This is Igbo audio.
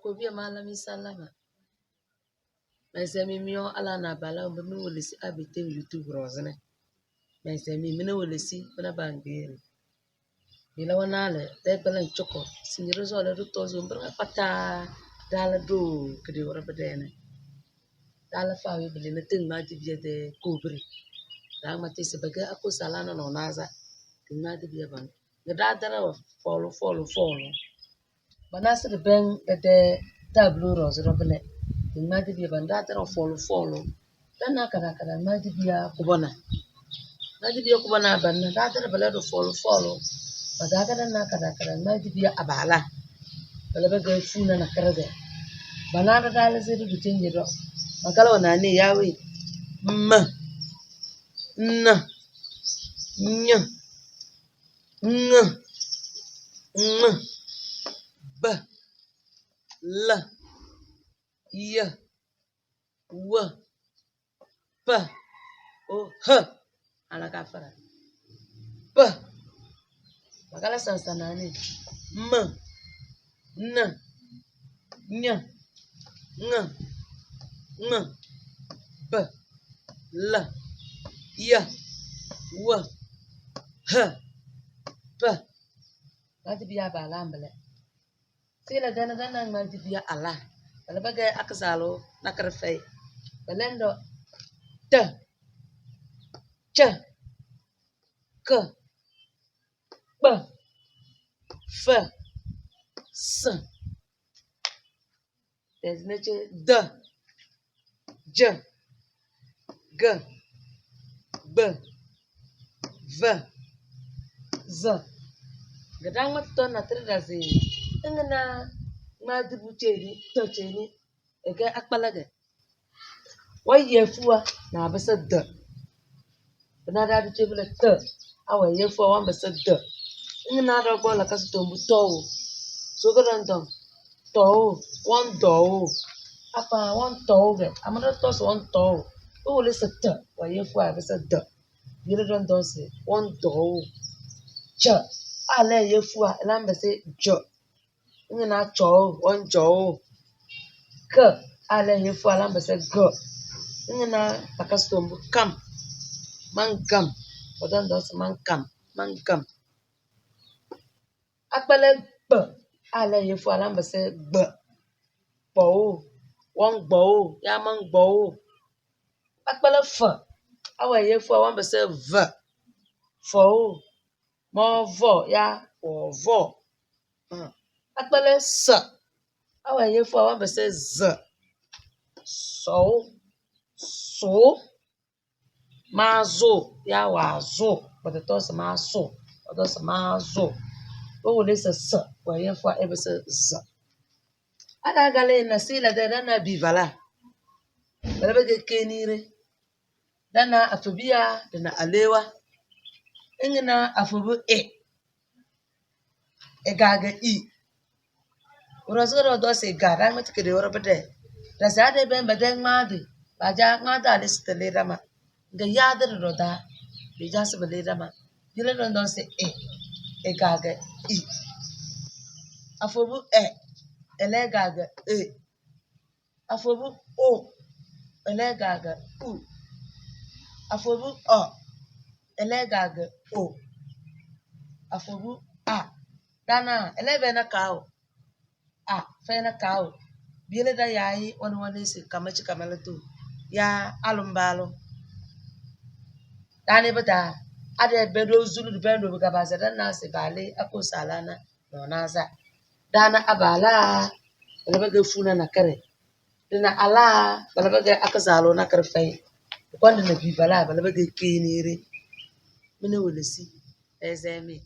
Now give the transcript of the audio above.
Kobia malami salama. Mense mi mio ala na bala mbe mi wolesi abete YouTube rozene. Mense mi mine wolesi bana bangere. Bila wanale te pelan choko. Sinjiro so le do tozo mbra pata dala do kede wora bedene. Dala fa wi bele ting ma ti bia de kobri. Da ma ti se baga ako salana no naza. Ting ma ti bia ban. Gada dara follow. Banasa de ben de tableau rose robele. Ting ma ti bia ban da dara follow. Dana kada ma ti bia kubona. Ma ti bia kubona ban da dara bele do follow. Badagada na kada ma ti bia abala. Bele be ga funa na karade. Banana dala se du tinje do. Makala wana ne yawe. Ma na nya nga ba la ya wa pa o ha ala kafara pa makala sansanani ma na nya nga ba la ya wa ha pa mati biya ba lambele sila dana mati biya ala bala bagay akazalo nakarfay balendo ta cha ka ba fa sa there's nature da ja ga ba va za gadang matton na tridazi ngana ma dibucheni tocheni ege akpalaga wayefua na abasa da banada du chebule ta awa yefua wan basa da ngana do ko la kasto mbu towo so gadon towo wan dowo apa wan towo ge amada tos wan towo o wole sa ta wayefua abasa da yele don se wan dowo cha ale yefua lamba se jo ngana chow wan jow ka ale yefua lamba se go ngana pakastombu kam mangam odon dos mangam akpale b ale yefua lamba se b bow wan bow ya man bow akpale f awa yefua wan ba se v fo mo vo ya vo akpale s awa yefua wan ba se z so mazo ya wazo bodo se maso odo se mazo o wole se s wa yefua e ba se z ada gale na sila de na bivala bala be kenire dana afobia dana alewa ingina afobu gaga urasoro do se gara mati kede ora bede da sa de ben beden madi baja ngada listele rama ga yadir roda bi jasu bele rama yile don se gaga afobu ele gaga afobu o ele gaga u afobu o ele gaga o afobu a dana ele be na kao a fe na kao biele da yayi wani se kamachi kamalato ya alumbalo dani bada ade bedo zulu bendo buga baza dana se bale ako salana no naza dana abala balabaga funa na kare dana ala balabaga akazalo na karfai kwanda na bibala balabaga kenire mine wolesi ezemi